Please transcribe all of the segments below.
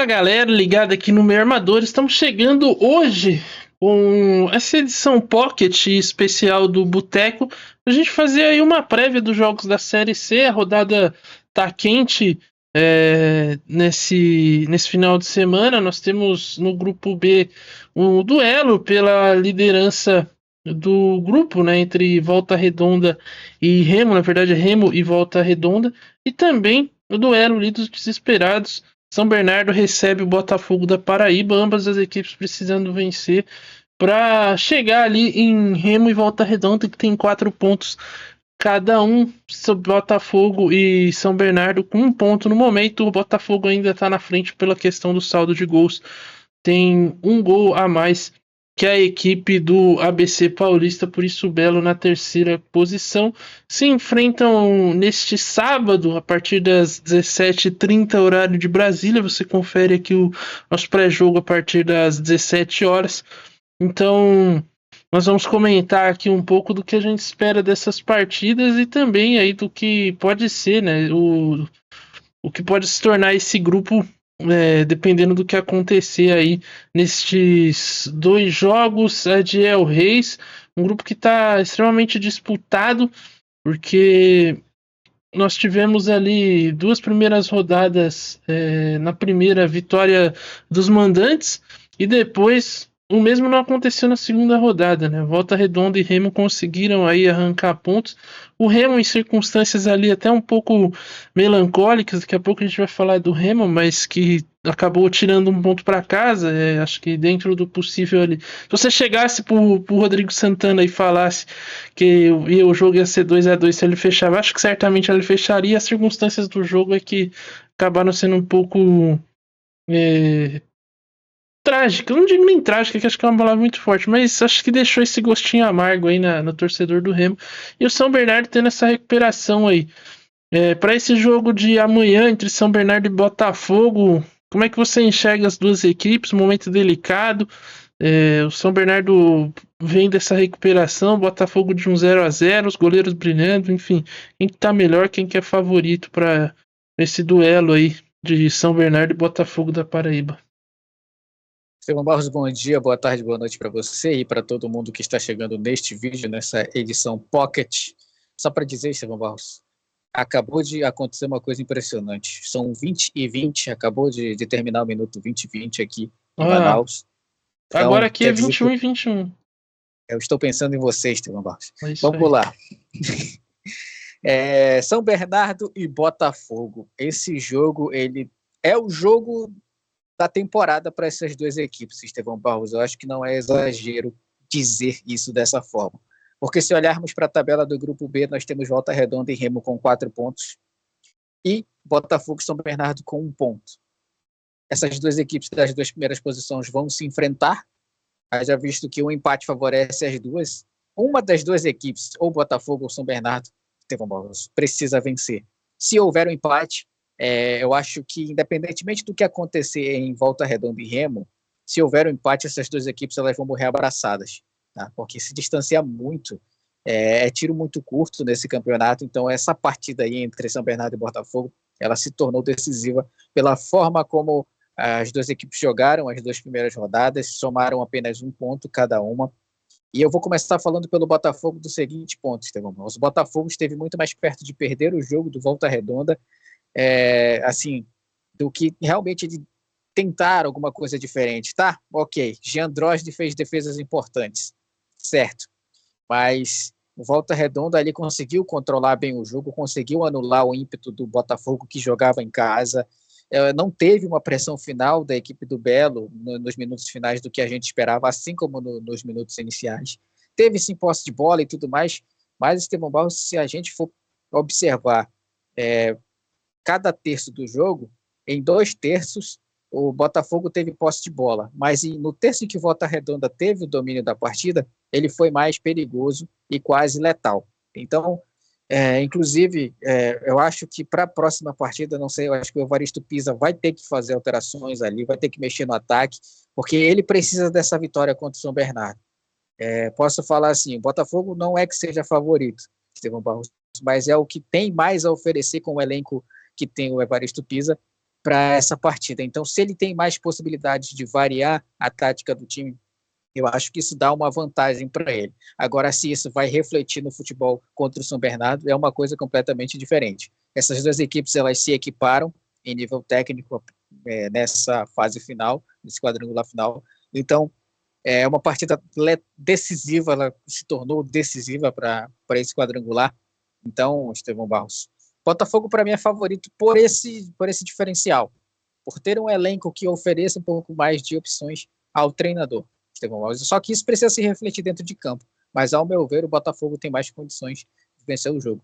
Fala galera, ligado aqui no Meio Armador. Estamos chegando hoje com essa edição Pocket especial do Boteco. A gente fazer aí uma prévia dos jogos da Série C. A rodada tá quente nesse final de semana. Nós temos no grupo B um duelo pela liderança do grupo, né, entre Volta Redonda e Remo. Na verdade, é Remo e Volta Redonda. E também o duelo ali dos desesperados. São Bernardo recebe o Botafogo da Paraíba, ambas as equipes precisando vencer para chegar ali em Remo e Volta Redonda, que tem 4 pontos cada um. Botafogo e São Bernardo com 1 ponto no momento. O Botafogo ainda está na frente pela questão do saldo de gols, tem 1 gol a mais que a equipe do ABC Paulista, por isso o Belo na terceira posição. Se enfrentam neste sábado, a partir das 17h30, horário de Brasília. Você confere aqui o nosso pré-jogo a partir das 17 horas. Então, nós vamos comentar aqui um pouco do que a gente espera dessas partidas e também aí do que pode ser, né, o que pode se tornar esse grupo, dependendo do que acontecer aí nestes 2 jogos. Adiel Reis, um grupo que está extremamente disputado, porque nós tivemos ali 2 primeiras rodadas, na primeira vitória dos mandantes, e depois o mesmo não aconteceu na segunda rodada, né? Volta Redonda e Remo conseguiram aí arrancar pontos. O Remo em circunstâncias ali até um pouco melancólicas, daqui a pouco a gente vai falar do Remo, mas que acabou tirando 1 ponto para casa. Acho que dentro do possível ali. Se você chegasse pro Rodrigo Santana e falasse que o jogo ia ser 2-2 se ele fechava, acho que certamente ele fecharia. As circunstâncias do jogo é que acabaram sendo um pouco trágica. Eu não digo nem trágica, que acho que é uma palavra muito forte, mas acho que deixou esse gostinho amargo aí no torcedor do Remo. E o São Bernardo tendo essa recuperação aí. Para esse jogo de amanhã entre São Bernardo e Botafogo, como é que você enxerga as duas equipes? Um momento delicado. O São Bernardo vem dessa recuperação, Botafogo de 0-0, os goleiros brilhando, enfim. Quem que tá melhor, quem que é favorito para esse duelo aí de São Bernardo e Botafogo da Paraíba? Estevão Barros, bom dia, boa tarde, boa noite para você e para todo mundo que está chegando neste vídeo, nessa edição Pocket. Só para dizer, Estevão Barros, acabou de acontecer uma coisa impressionante. São 20h20, acabou de terminar o minuto 20h20 aqui em Manaus. Agora Então, aqui é quer dizer 21h21. eu estou pensando em você, Estevão Barros. É isso Vamos aí. lá. São Bernardo e Botafogo. Esse jogo, ele é o jogo da temporada para essas duas equipes, Estevão Barros. Eu acho que não é exagero dizer isso dessa forma. Porque se olharmos para a tabela do grupo B, nós temos Volta Redonda e Remo com 4 pontos e Botafogo e São Bernardo com 1 ponto. Essas duas equipes das 2 primeiras posições vão se enfrentar, já visto que um empate favorece as duas. Uma das 2 equipes, ou Botafogo ou São Bernardo, Estevão Barros, precisa vencer. Se houver um empate, eu acho que, independentemente do que acontecer em Volta Redonda e Remo, se houver um empate, essas 2 equipes elas vão morrer abraçadas, tá? Porque se distancia muito, é tiro muito curto nesse campeonato. Então essa partida aí entre São Bernardo e Botafogo, ela se tornou decisiva pela forma como as 2 equipes jogaram as 2 primeiras rodadas, somaram apenas 1 ponto cada uma. E eu vou começar falando pelo Botafogo do seguinte ponto, Estevão. O Botafogo esteve muito mais perto de perder o jogo do Volta Redonda, assim, do que realmente de tentar alguma coisa diferente, tá? Ok, Jean Drozd fez defesas importantes, certo, mas o Volta Redonda ali conseguiu controlar bem o jogo, conseguiu anular o ímpeto do Botafogo, que jogava em casa, não teve uma pressão final da equipe do Belo nos minutos finais do que a gente esperava, assim como nos minutos iniciais. Teve sim posse de bola e tudo mais, mas, Estevão Barros, se a gente for observar cada terço do jogo, em 2 terços, o Botafogo teve posse de bola, mas no terço em que Volta Redonda teve o domínio da partida, ele foi mais perigoso e quase letal. Então, inclusive, eu acho que para a próxima partida, não sei, eu acho que o Evaristo Pisa vai ter que fazer alterações ali, vai ter que mexer no ataque, porque ele precisa dessa vitória contra o São Bernardo. Posso falar assim, o Botafogo não é que seja favorito, Estevão Barros, mas é o que tem mais a oferecer com o elenco que tem o Evaristo Pisa, para essa partida. Então, se ele tem mais possibilidades de variar a tática do time, eu acho que isso dá uma vantagem para ele. Agora, se isso vai refletir no futebol contra o São Bernardo, é uma coisa completamente diferente. Essas duas equipes, elas se equiparam em nível técnico nessa fase final, nesse quadrangular final. Então, é uma partida decisiva, ela se tornou decisiva para esse quadrangular. Então, Estevão Barros, Botafogo para mim é favorito por esse diferencial, por ter um elenco que ofereça um pouco mais de opções ao treinador, Estevão Barros. Só que isso precisa se refletir dentro de campo. Mas, ao meu ver, o Botafogo tem mais condições de vencer o jogo.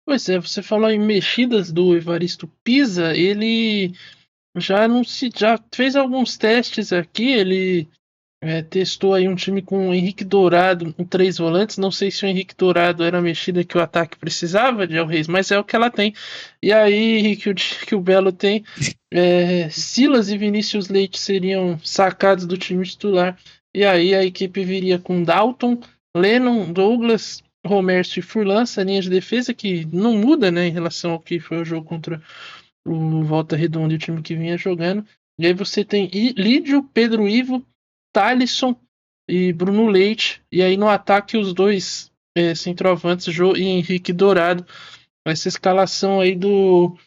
Pois é, você falou em mexidas do Evaristo Pisa, ele já fez alguns testes aqui, ele testou aí um time com o Henrique Dourado em 3 volantes. Não sei se o Henrique Dourado era a mexida que o ataque precisava de El Reis, mas é o que ela tem. E aí, que o Belo tem, Silas e Vinícius Leite seriam sacados do time titular. E aí a equipe viria com Dalton, Lennon, Douglas, Romércio e Furlan, essa linha de defesa que não muda, né, em relação ao que foi o jogo contra o Volta Redonda e o time que vinha jogando. E aí você tem Lídio, Pedro Ivo, Thalisson e Bruno Leite. E aí no ataque os dois centroavantes, Jô e Henrique Dourado. Essa escalação aí do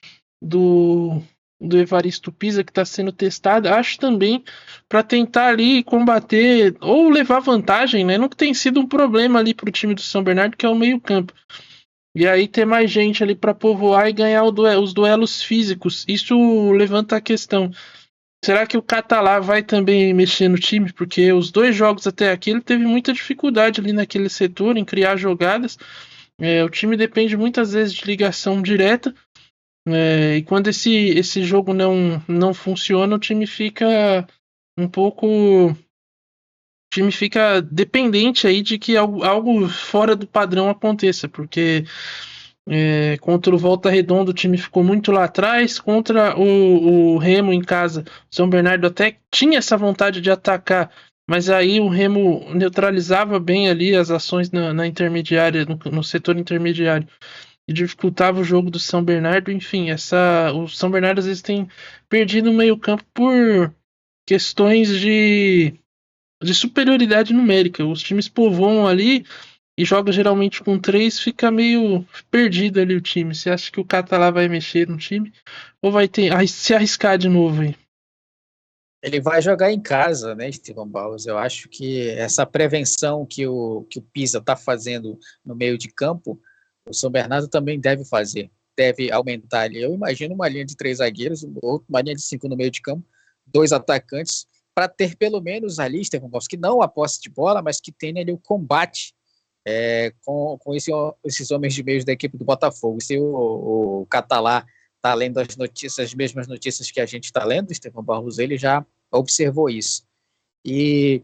Evaristo Pisa que está sendo testada, acho também para tentar ali combater ou levar vantagem, né? Não que tem sido um problema ali para o time do São Bernardo, que é o meio-campo. E aí ter mais gente ali para povoar e ganhar os duelos físicos. Isso levanta a questão. Será que o Catalá vai também mexer no time? Porque os 2 jogos até aqui ele teve muita dificuldade ali naquele setor em criar jogadas. O time depende muitas vezes de ligação direta. E quando esse jogo não funciona, o time fica um pouco. O time fica dependente aí de que algo fora do padrão aconteça. Porque contra o Volta Redonda o time ficou muito lá atrás. Contra o Remo em casa, o São Bernardo até tinha essa vontade de atacar, mas aí o Remo neutralizava bem ali as ações na intermediária, no setor intermediário, e dificultava o jogo do São Bernardo. Enfim, o São Bernardo às vezes tem perdido o meio campo por questões de superioridade numérica. Os times povoam ali e joga geralmente com 3, fica meio perdido ali o time. Você acha que o Catalá vai mexer no time? Ou vai se arriscar de novo aí? Ele vai jogar em casa, né, Estevão Barros? Eu acho que essa prevenção que o Pisa está fazendo no meio de campo, o São Bernardo também deve fazer. Deve aumentar ali. Eu imagino uma linha de 3 zagueiros, uma linha de 5 no meio de campo, 2 atacantes, para ter pelo menos ali, Estevão Barros, que não a posse de bola, mas que tenha ali o combate com esses homens de meio da equipe do Botafogo. Se o Catalá está lendo as mesmas notícias que a gente está lendo, Estevão Barros, ele já observou isso. E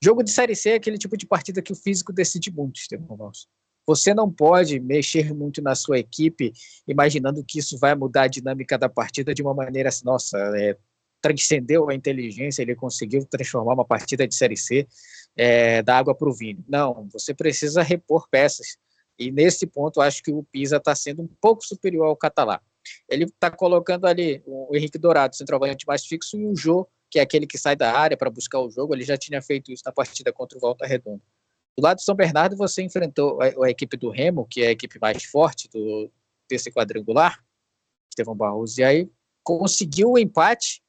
jogo de Série C é aquele tipo de partida que o físico decide muito, Estevão Barros. Você não pode mexer muito na sua equipe imaginando que isso vai mudar a dinâmica da partida de uma maneira assim, nossa, transcendeu a inteligência, ele conseguiu transformar uma partida de Série C da água para o vinho. Não, você precisa repor peças. E nesse ponto, acho que o Pisa está sendo um pouco superior ao Catalá. Ele está colocando ali o Henrique Dourado, centroavante mais fixo, e o Jô, que é aquele que sai da área para buscar o jogo. Ele já tinha feito isso na partida contra o Volta Redonda. Do lado do São Bernardo, você enfrentou a equipe do Remo, que é a equipe mais forte desse quadrangular, Estevão Barros, e aí conseguiu o empate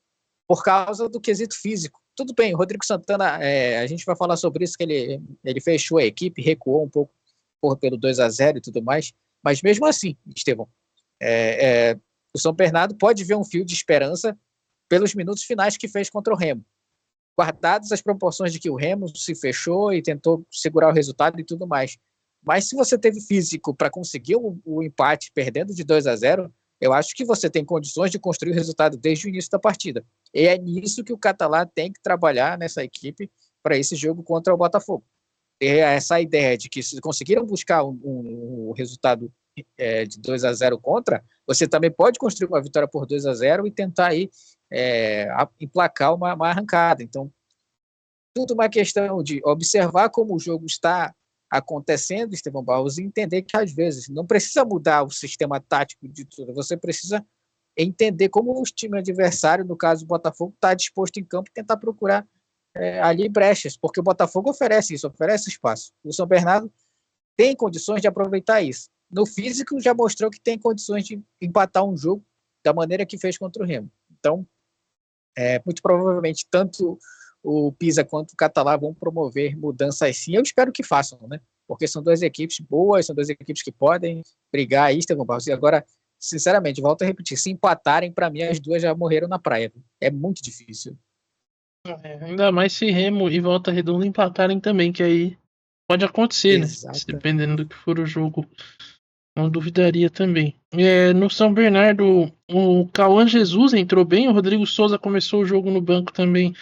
por causa do quesito físico. Tudo bem, o Rodrigo Santana, a gente vai falar sobre isso, que ele fechou a equipe, recuou um pouco pelo 2-0 e tudo mais, mas mesmo assim, Estevão, o São Bernardo pode ver um fio de esperança pelos minutos finais que fez contra o Remo. Guardadas as proporções de que o Remo se fechou e tentou segurar o resultado e tudo mais. Mas se você teve físico para conseguir o empate perdendo de 2-0, eu acho que você tem condições de construir o resultado desde o início da partida. E é nisso que o Catalá tem que trabalhar nessa equipe para esse jogo contra o Botafogo. Essa ideia de que se conseguiram buscar um resultado de 2-0 contra, você também pode construir uma vitória por 2-0 e tentar aí emplacar uma arrancada. Então, tudo uma questão de observar como o jogo está acontecendo, Estevão Barros, e entender que às vezes não precisa mudar o sistema tático de tudo, você precisa entender como o time adversário, no caso o Botafogo, está disposto em campo e tentar procurar ali brechas, porque o Botafogo oferece isso, oferece espaço. O São Bernardo tem condições de aproveitar isso. No físico, já mostrou que tem condições de empatar um jogo da maneira que fez contra o Remo. Então, muito provavelmente, tanto o Pisa quanto o Catalá vão promover mudanças sim. Eu espero que façam, né? Porque são duas equipes boas, são duas equipes que podem brigar aí, Estevão Barros. E agora, sinceramente, volto a repetir, se empatarem, para mim, as duas já morreram na praia. É muito difícil. Ainda mais se Remo e Volta Redonda empatarem também, que aí pode acontecer, né? Exato. Dependendo do que for o jogo. Não duvidaria também. No São Bernardo, o Cauã Jesus entrou bem, o Rodrigo Souza começou o jogo no banco também,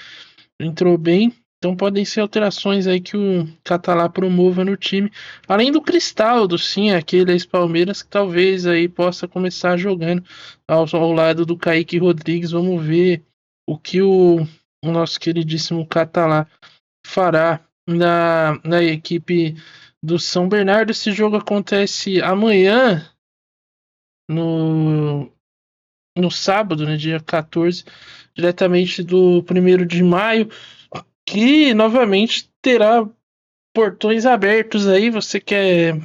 entrou bem. Então podem ser alterações aí que o Catalá promova no time. Além do Cristaldo, sim, aquele ex-Palmeiras, que talvez aí possa começar jogando ao lado do Kaique Rodrigues. Vamos ver o que o nosso queridíssimo Catalá fará na equipe do São Bernardo. Esse jogo acontece amanhã, no, no sábado, né, dia 14, diretamente do 1º de maio, que novamente terá portões abertos aí. Você que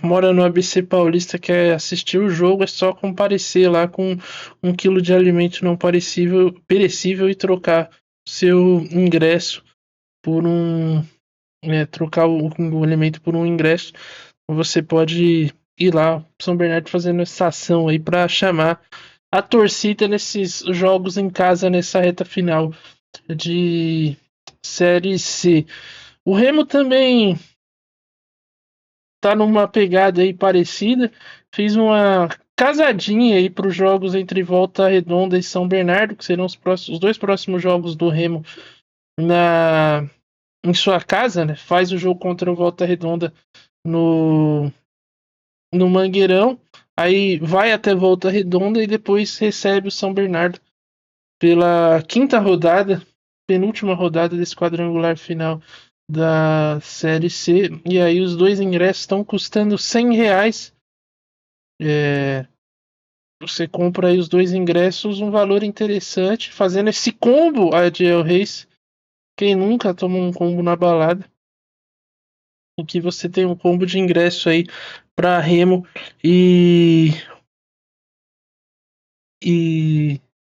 mora no ABC Paulista, quer assistir o jogo, é só comparecer lá com 1 quilo de alimento não perecível e trocar seu ingresso por trocar o alimento por um ingresso. Você pode ir lá, São Bernardo, fazendo essa ação aí para chamar a torcida nesses jogos em casa, nessa reta final de Série C. O Remo também tá numa pegada aí parecida, fez uma casadinha aí para os jogos entre Volta Redonda e São Bernardo, que serão os dois próximos jogos do Remo em sua casa, né? Faz o jogo contra o Volta Redonda no Mangueirão, aí vai até Volta Redonda e depois recebe o São Bernardo pela quinta rodada, penúltima rodada desse quadrangular final da Série C. E aí os dois ingressos estão custando R$ 100. Você compra aí os dois ingressos, um valor interessante, fazendo esse combo, Adiel Reis. Quem nunca tomou um combo na balada? Em que você tem um combo de ingresso aí para Remo e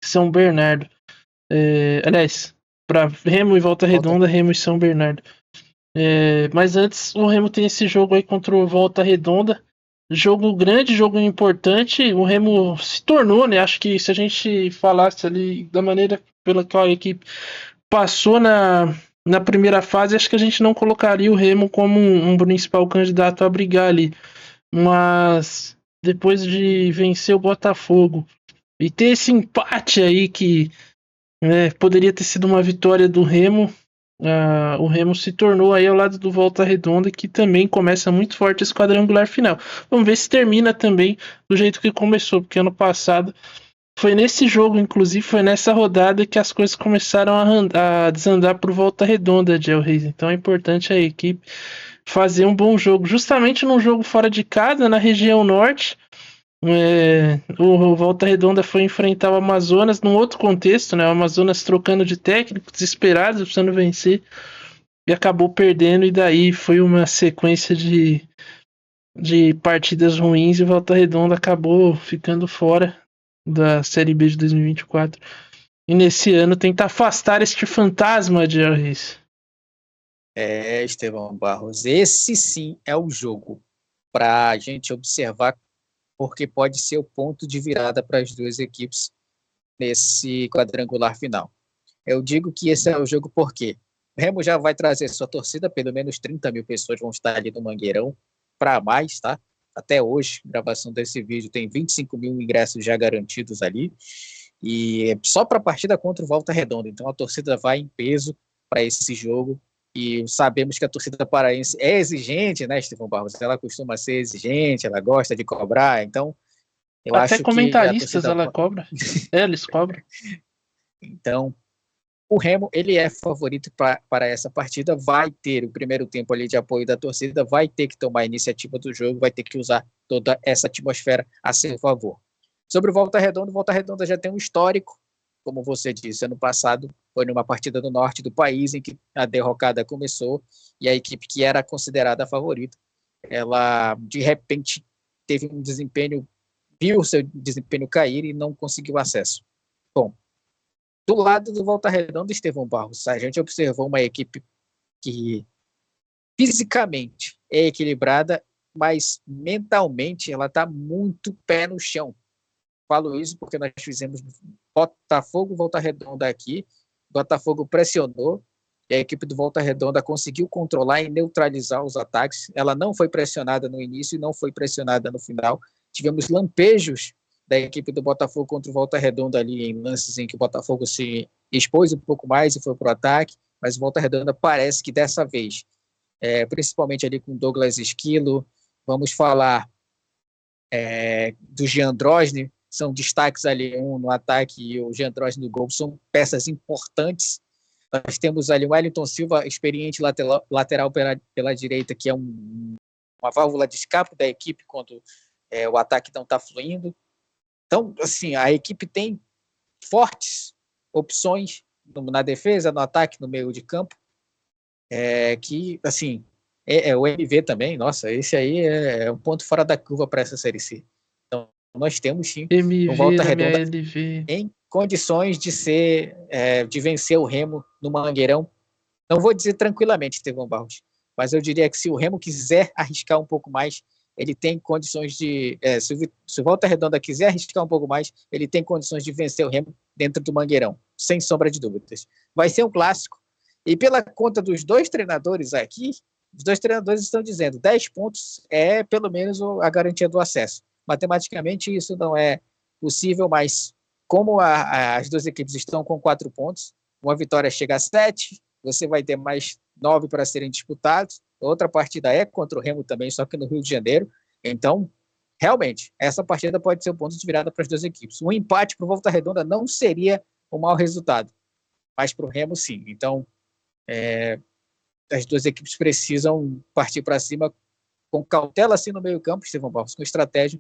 São Bernardo. Aliás, para Remo e Volta Redonda, Remo e São Bernardo. Mas antes, o Remo tem esse jogo aí contra o Volta Redonda. Jogo grande, jogo importante. O Remo se tornou, né? Acho que se a gente falasse ali da maneira pela qual a equipe passou na primeira fase, acho que a gente não colocaria o Remo como um principal candidato a brigar ali. Mas depois de vencer o Botafogo e ter esse empate aí que poderia ter sido uma vitória do Remo, o Remo se tornou aí ao lado do Volta Redonda, que também começa muito forte esse quadrangular final. Vamos ver se termina também do jeito que começou, porque ano passado foi nesse jogo, inclusive, foi nessa rodada que as coisas começaram a desandar por Volta Redonda, Gel Reis. Então é importante a equipe fazer um bom jogo, justamente num jogo fora de casa, na região norte. O Volta Redonda foi enfrentar o Amazonas num outro contexto, né? O Amazonas trocando de técnico, desesperado, precisando vencer, e acabou perdendo, e daí foi uma sequência de partidas ruins, e o Volta Redonda acabou ficando fora da Série B de 2024. E nesse ano tenta afastar este fantasma de Reis. Estevão Barros, esse sim é o jogo para a gente observar, porque pode ser o ponto de virada para as duas equipes nesse quadrangular final. Eu digo que esse é o jogo porque o Remo já vai trazer sua torcida, pelo menos 30 mil pessoas vão estar ali no Mangueirão, para mais, tá? Até hoje, gravação desse vídeo, tem 25 mil ingressos já garantidos ali, e só para a partida contra o Volta Redonda. Então a torcida vai em peso para esse jogo, e sabemos que a torcida paraense é exigente, né, Estevão Barros? Ela costuma ser exigente, ela gosta de cobrar, então eu Até acho que a comentaristas torcida... ela cobra. Eles cobram. Então, o Remo, ele é favorito para essa partida, vai ter o primeiro tempo ali de apoio da torcida, vai ter que tomar a iniciativa do jogo, vai ter que usar toda essa atmosfera a seu favor. Sobre o Volta Redonda já tem um histórico, como você disse, ano passado foi numa partida do norte do país em que a derrocada começou e a equipe que era considerada a favorita, ela de repente teve um desempenho, viu seu desempenho cair e não conseguiu acesso. Bom, do lado do Volta Redonda, Estevão Barros, a gente observou uma equipe que fisicamente é equilibrada, mas mentalmente ela está muito pé no chão. Falo isso porque nós fizemos Botafogo, Volta Redonda aqui. Botafogo pressionou e a equipe do Volta Redonda conseguiu controlar e neutralizar os ataques. Ela não foi pressionada no início e não foi pressionada no final. Tivemos lampejos da equipe do Botafogo contra o Volta Redonda ali em lances em que o Botafogo se expôs um pouco mais e foi para o ataque, mas o Volta Redonda parece que dessa vez, principalmente ali com Douglas Esquilo, vamos falar do Jean Drosne, são destaques ali, um no ataque e o Jean Drosne no gol, são peças importantes. Nós temos ali o Wellington Silva, experiente lateral pela direita, que é uma válvula de escape da equipe quando o ataque não está fluindo. Então, assim, a equipe tem fortes opções na defesa, no ataque, no meio de campo, que, assim, o MV também, nossa, esse aí é um ponto fora da curva para essa Série C. Então, nós temos, sim, um MV Volta da minha Redonda LV. em condições de vencer o Remo no Mangueirão. Não vou dizer tranquilamente, Estevão Barros, mas eu diria que se o Remo quiser arriscar um pouco mais, ele tem condições de... se o Volta Redonda quiser arriscar um pouco mais, ele tem condições de vencer o Remo dentro do Mangueirão, sem sombra de dúvidas. Vai ser um clássico. E pela conta dos dois treinadores aqui, os dois treinadores estão dizendo 10 pontos é pelo menos a garantia do acesso. Matematicamente isso não é possível, mas como as duas equipes estão com 4 pontos, uma vitória chega a 7, você vai ter mais 9 para serem disputados, outra partida é contra o Remo também, só que no Rio de Janeiro. Então, realmente, essa partida pode ser um ponto de virada para as duas equipes. Um empate para o Volta Redonda não seria um mau resultado, mas para o Remo, sim. Então, as duas equipes precisam partir para cima com cautela, assim, no meio campo, Estevão Barros, com estratégia,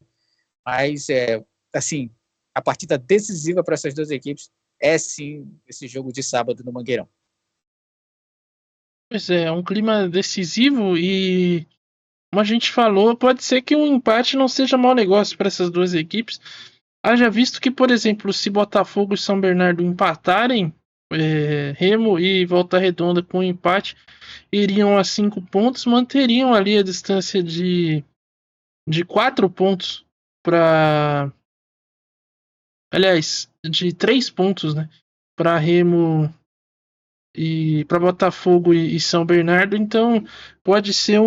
mas, assim, a partida decisiva para essas duas equipes é, sim, esse jogo de sábado no Mangueirão. Pois é um clima decisivo e, como a gente falou, pode ser que um empate não seja mau negócio para essas duas equipes. Haja visto que, por exemplo, se Botafogo e São Bernardo empatarem, Remo e Volta Redonda com empate, iriam a 5 pontos, manteriam ali a distância de 4 pontos para... Aliás, de 3 pontos, né? Para Remo e para Botafogo e São Bernardo. Então, pode ser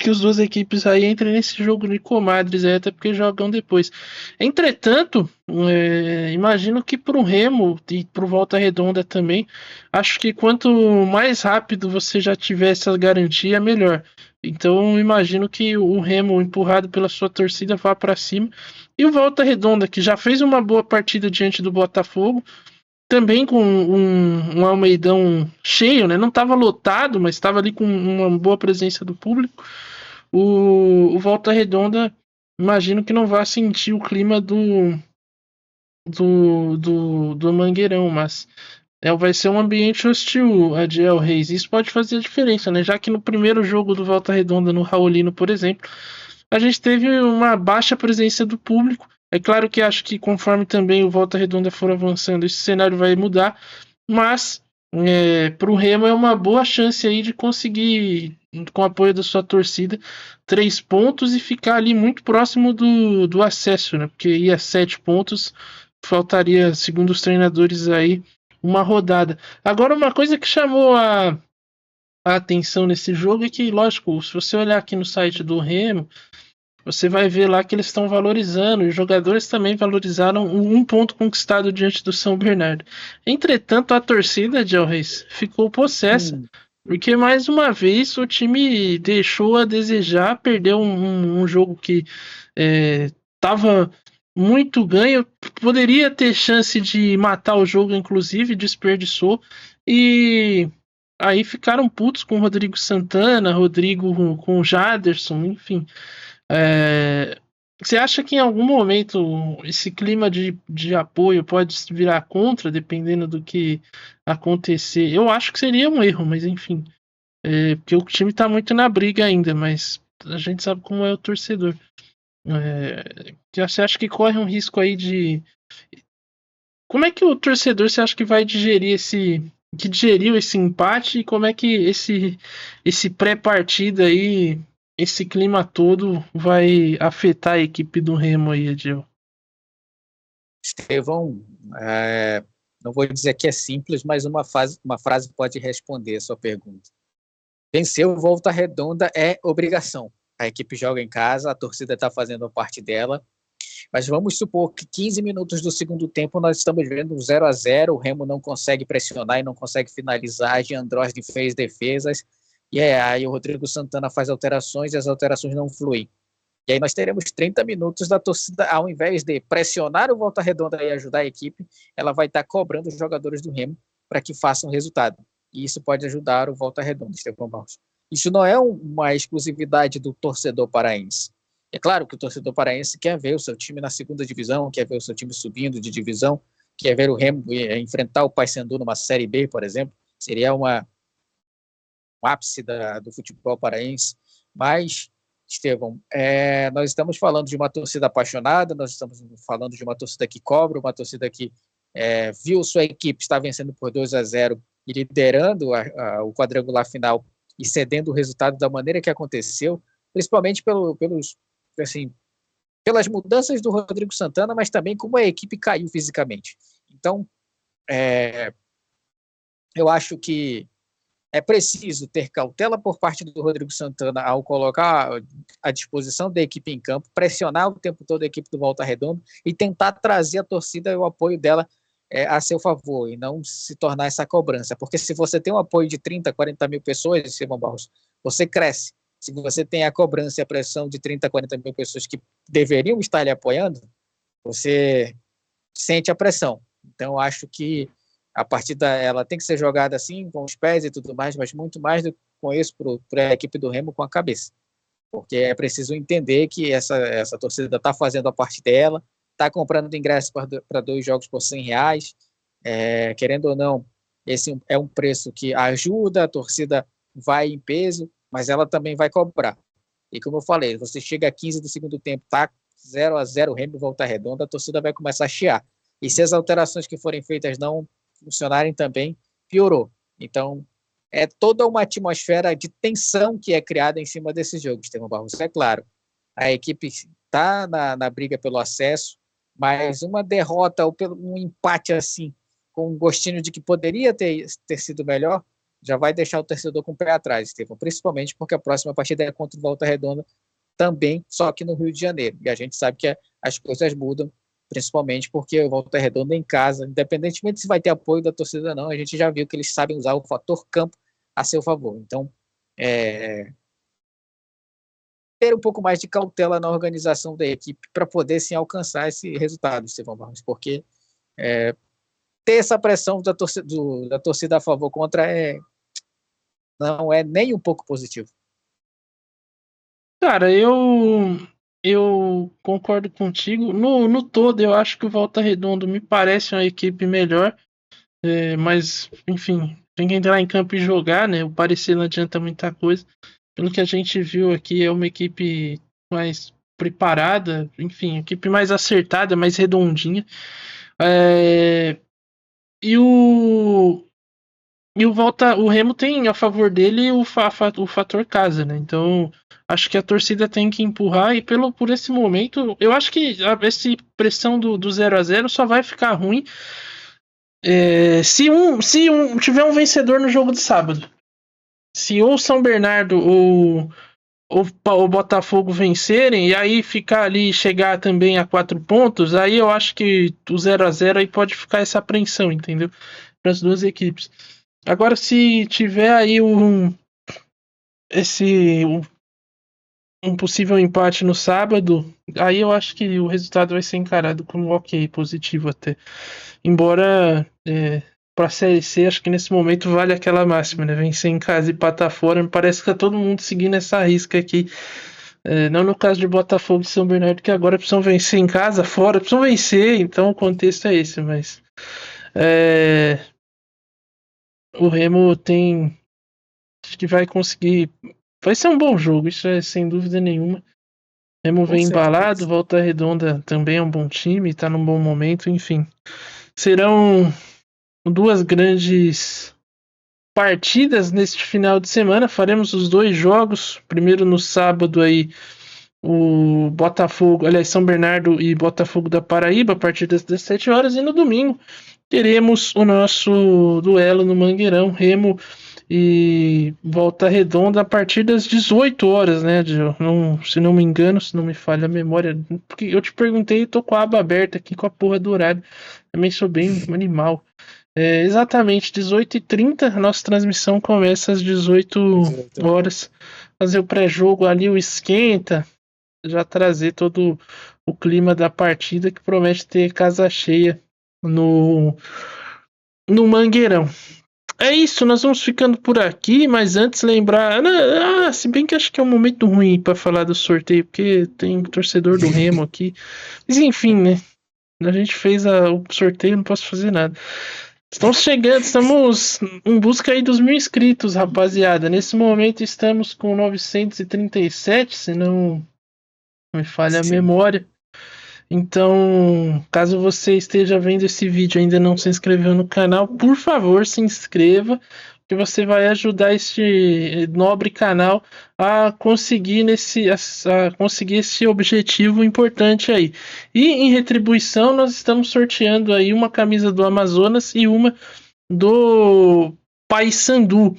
que as duas equipes aí entrem nesse jogo de comadres aí, até porque jogam depois. Entretanto, imagino que pro Remo e pro Volta Redonda também, acho que quanto mais rápido você já tiver essa garantia, melhor. Então, imagino que o Remo, empurrado pela sua torcida, vá para cima. E o Volta Redonda, que já fez uma boa partida diante do Botafogo, também com um Almeidão cheio, né? Não estava lotado, mas estava ali com uma boa presença do público. O Volta Redonda, imagino que não vá sentir o clima do Mangueirão, mas vai ser um ambiente hostil, Adiel Reis. Isso pode fazer a diferença, né? Já que no primeiro jogo do Volta Redonda, no Raulino, por exemplo, a gente teve uma baixa presença do público. É claro que acho que conforme também o Volta Redonda for avançando, esse cenário vai mudar, mas para o Remo é uma boa chance aí de conseguir, com o apoio da sua torcida, 3 pontos e ficar ali muito próximo do acesso, né? Porque ia 7 pontos, faltaria, segundo os treinadores aí, uma rodada. Agora, uma coisa que chamou a atenção nesse jogo é que, lógico, se você olhar aqui no site do Remo, você vai ver lá que eles estão valorizando, e os jogadores também valorizaram um ponto conquistado diante do São Bernardo. Entretanto, a torcida de El Reis ficou possessa, porque mais uma vez o time deixou a desejar, perdeu um jogo que estava muito ganho, poderia ter chance de matar o jogo, inclusive, desperdiçou, e aí ficaram putos com o Rodrigo Santana, Rodrigo com o Jaderson, enfim. Você acha que em algum momento esse clima de apoio pode virar contra, dependendo do que acontecer? Eu acho que seria um erro, mas enfim. Porque o time tá muito na briga ainda, mas a gente sabe como é o torcedor. Que você acha que corre um risco aí de. Como é que o torcedor você acha que vai digerir esse. Que digeriu esse empate e como é que esse pré-partida aí, esse clima todo vai afetar a equipe do Remo aí, Adil? Estevão, não vou dizer que é simples, mas uma frase pode responder a sua pergunta. Vencer o Volta Redonda é obrigação. A equipe joga em casa, a torcida está fazendo a parte dela, mas vamos supor que 15 minutos do segundo tempo nós estamos vendo um 0-0, o Remo não consegue pressionar e não consegue finalizar, Jean Drosde fez defesas, e aí o Rodrigo Santana faz alterações e as alterações não fluem. E aí nós teremos 30 minutos da torcida, ao invés de pressionar o Volta Redonda e ajudar a equipe, ela vai estar cobrando os jogadores do Remo para que façam resultado. E isso pode ajudar o Volta Redonda, Estevão Barros. Isso não é uma exclusividade do torcedor paraense. É claro que o torcedor paraense quer ver o seu time na segunda divisão, quer ver o seu time subindo de divisão, quer ver o Remo enfrentar o Paysandu numa Série B, por exemplo. Seria um ápice do futebol paraense. Mas, Estevão, nós estamos falando de uma torcida apaixonada, nós estamos falando de uma torcida que cobra, uma torcida que viu sua equipe estar vencendo por 2-0 e liderando o quadrangular final e cedendo o resultado da maneira que aconteceu, principalmente pelas mudanças do Rodrigo Santana, mas também como a equipe caiu fisicamente. Então, eu acho que é preciso ter cautela por parte do Rodrigo Santana ao colocar à disposição da equipe em campo, pressionar o tempo todo a equipe do Volta Redonda e tentar trazer a torcida e o apoio dela a seu favor e não se tornar essa cobrança. Porque se você tem um apoio de 30, 40 mil pessoas, Estevão Barros, você cresce. Se você tem a cobrança e a pressão de 30, 40 mil pessoas que deveriam estar lhe apoiando, você sente a pressão. Então, eu acho que a partida ela tem que ser jogada assim, com os pés e tudo mais, mas muito mais do que com isso para a equipe do Remo com a cabeça. Porque é preciso entender que essa torcida está fazendo a parte dela, está comprando ingressos para 2 jogos por R$100, querendo ou não, esse é um preço que ajuda, a torcida vai em peso, mas ela também vai cobrar. E como eu falei, você chega a 15 do segundo tempo, tá 0-0 Remo Volta Redonda, a torcida vai começar a chiar. E se as alterações que forem feitas não funcionarem também, piorou. Então, é toda uma atmosfera de tensão que é criada em cima desse jogo, Estevão Barros. É claro, a equipe está na briga pelo acesso, mas uma derrota ou um empate assim, com um gostinho de que poderia ter sido melhor, já vai deixar o torcedor com o pé atrás, Estevão, principalmente porque a próxima partida é contra o Volta Redonda também, só que no Rio de Janeiro. E a gente sabe que as coisas mudam, principalmente porque o Volta Redonda em casa, independentemente se vai ter apoio da torcida ou não, a gente já viu que eles sabem usar o fator campo a seu favor. Então, ter um pouco mais de cautela na organização da equipe para poder sim alcançar esse resultado, Estevão Barros, porque ter essa pressão da torcida a favor contra não é nem um pouco positivo. Cara, eu concordo contigo. No todo, eu acho que o Volta Redonda me parece uma equipe melhor. Mas, enfim, tem que entrar em campo e jogar, né? O parecer não adianta muita coisa. Pelo que a gente viu aqui, é uma equipe mais preparada, enfim, equipe mais acertada, mais redondinha. E o Remo tem a favor dele o fator casa, né? Então, acho que a torcida tem que empurrar e por esse momento, eu acho que essa pressão do 0-0 só vai ficar ruim se tiver um vencedor no jogo de sábado. Se ou São Bernardo ou o Botafogo vencerem, e aí ficar ali, chegar também a 4 pontos, aí eu acho que o 0-0 aí pode ficar essa apreensão, entendeu? Para as duas equipes. Agora, se tiver aí um possível empate no sábado, aí eu acho que o resultado vai ser encarado como ok, positivo até. Embora para a Série C, acho que nesse momento vale aquela máxima, né? Vencer em casa e empatar fora, me parece que tá todo mundo seguindo essa risca aqui Não no caso de Botafogo e São Bernardo, que agora precisam vencer em casa, fora, precisam vencer, então o contexto é esse, mas o Remo tem. Acho que vai conseguir. Vai ser um bom jogo, isso é sem dúvida nenhuma. Remo Com vem embalado, certeza. Volta Redonda também é um bom time, tá num bom momento, enfim. Serão duas grandes partidas neste final de semana. Faremos os dois jogos. Primeiro no sábado aí, o Botafogo, aliás, São Bernardo e Botafogo da Paraíba, a partir das 17 horas. E no domingo teremos o nosso duelo no Mangueirão, Remo e Volta Redonda, a partir das 18 horas, né? Se não me engano, se não me falha a memória. Porque eu te perguntei e tô com a aba aberta aqui com a porra do horário. Também sou bem animal. Exatamente, 18h30, a nossa transmissão começa às 18 18 horas. horas. Fazer o pré-jogo ali, o esquenta, já trazer todo o clima da partida que promete ter casa cheia no Mangueirão. É isso, nós vamos ficando por aqui, mas antes lembrar. Se bem que acho que é um momento ruim para falar do sorteio, porque tem torcedor do Remo aqui. Mas enfim, né? A gente fez o sorteio, não posso fazer nada. Estamos chegando, estamos em busca aí dos 1.000 inscritos, rapaziada. Nesse momento estamos com 937, se não me falha a Sim. memória. Então, caso você esteja vendo esse vídeo e ainda não se inscreveu no canal, por favor, se inscreva, que você vai ajudar este nobre canal a conseguir conseguir esse objetivo importante aí. E em retribuição, nós estamos sorteando aí uma camisa do Amazonas e uma do Paysandu.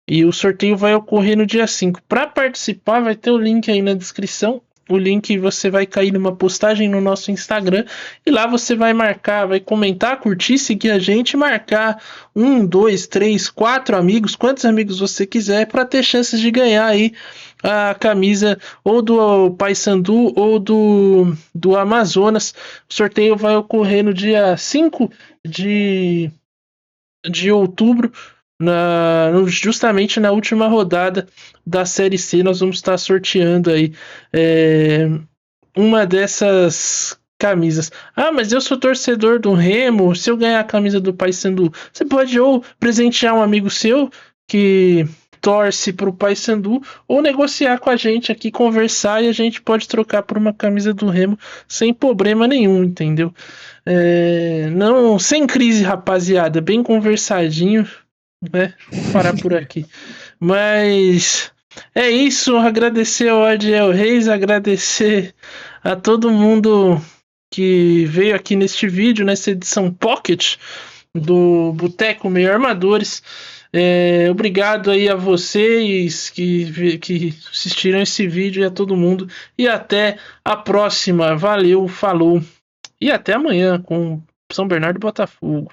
E o sorteio vai ocorrer no dia 5. Para participar, vai ter o link aí na descrição. O link você vai cair numa postagem no nosso Instagram e lá você vai marcar, vai comentar, curtir, seguir a gente, marcar 1, 2, 3, 4 amigos, quantos amigos você quiser, para ter chances de ganhar aí a camisa ou do Paysandu ou do Amazonas. O sorteio vai ocorrer no dia 5 de outubro, justamente na última rodada da Série C. Nós vamos estar sorteando aí uma dessas camisas. Mas eu sou torcedor do Remo, se eu ganhar a camisa do Paysandu, você pode ou presentear um amigo seu que torce para o Paysandu, ou negociar com a gente aqui, conversar, e a gente pode trocar por uma camisa do Remo sem problema nenhum, entendeu? Não, sem crise, rapaziada, bem conversadinho, né? Vou parar por aqui. Mas é isso, agradecer ao Adiel Reis, agradecer a todo mundo que veio aqui neste vídeo, nessa edição Pocket do Boteco Meio Armadores. Obrigado aí a vocês que assistiram esse vídeo e a todo mundo. E até a próxima. Valeu, falou. E até amanhã com São Bernardo e Botafogo.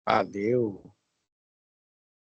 Valeu.